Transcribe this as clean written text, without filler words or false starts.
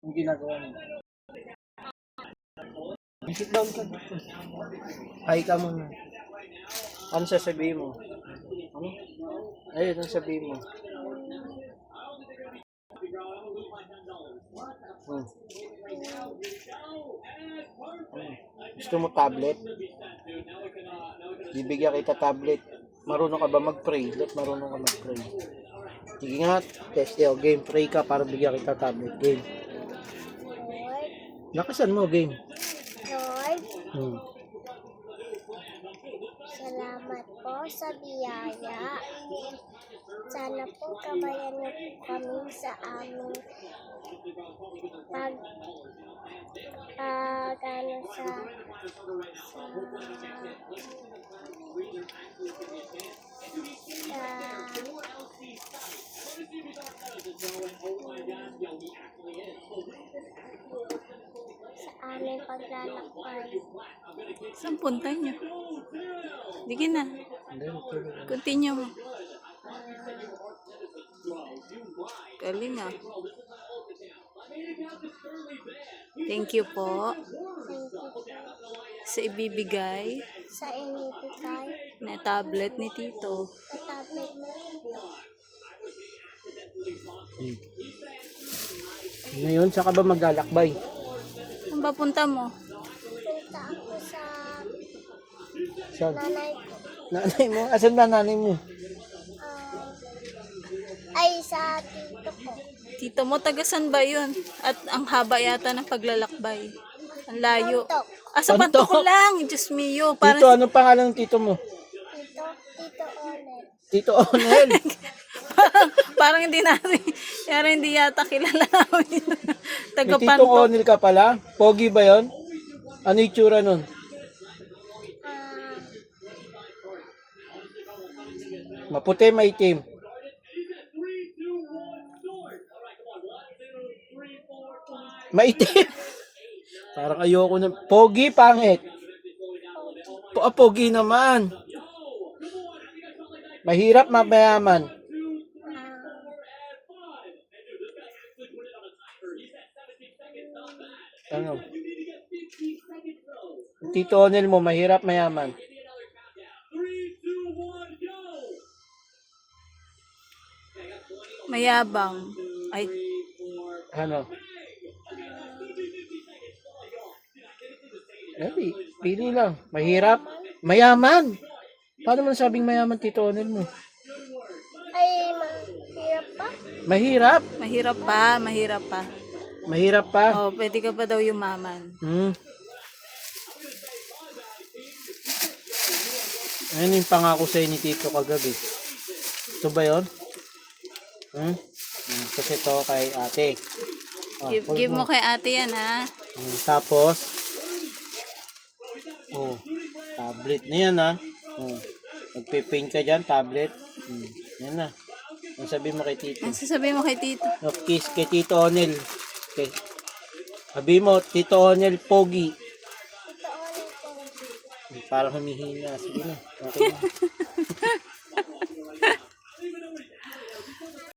Ang ginagawa mo. Sit down ka dito. Hi ka muna. Ano sasabihin mo? Ano? Ayun, ano sasabihin mo? Hmm. Gusto mo tablet? Bibigyan kita tablet. Marunong ka ba mag-pray? Marunong ka mag-pray. Sige nga, test yo, game. Pray ka para bigyan kita tablet. Game. Lakasan mo, game. Lord, salamat po sa biyaya. Sana po kabayan niyo po kami sa aming ano sa aming paglalakbay. Saan punta niyo? Sige na. Continue mo. Galing ah. Thank you po sa ibibigay Sa inibigay na tablet ni Tito. na tablet Ngayon, saan ka ba maglalakbay? Saan ba punta mo? punta ako sa Saan? nanay ko. Nanay mo? Asan ba nanay mo? Ay, sa tito ko. Tito mo, tagasan ba yun? At ang haba yata ng paglalakbay. Ang layo. Pantok. Sa Pantok? Pantok lang. Diyos mio. Tito, Parang, anong pangalan ng tito mo? Tito Olet. Tito Onel. parang hindi yata kilala namin. Taga May Tito Pantok. Onel ka pala? Pogi ba yon? Ano yung tsura nun? Maputi, maitim. Maitim. Parang ayoko na. Pogi, pangit. Pogi naman. Mahirap, mayaman. Ano? Tito Onel mo, mahirap, mayaman. Mayabang. Ay, Ano? Pili lang. Mahirap, mayaman. Paano mo nasabing mayaman, Tito Onel mo? Ay, mahirap pa. Mahirap. mahirap pa. Mahirap pa. Mahirap pa. Oh, pwede ka pa daw yumaman. Ayun yung pangako sa'yo ni Tito kagabi. Ito ba yun? Kasi ito kay ate. Give mo kay ate yan, ha? Tapos, tablet na yan, ha? Magpipaint ka dyan, tablet. Yan na. Ang sabi mo kay Tito. Ang sasabihin mo kay Tito? Kiss kay Tito Onel. Okay. Sabi mo, Tito Onel, pogi. Tito Olet po. Parang humihina. Sige na. Okay na.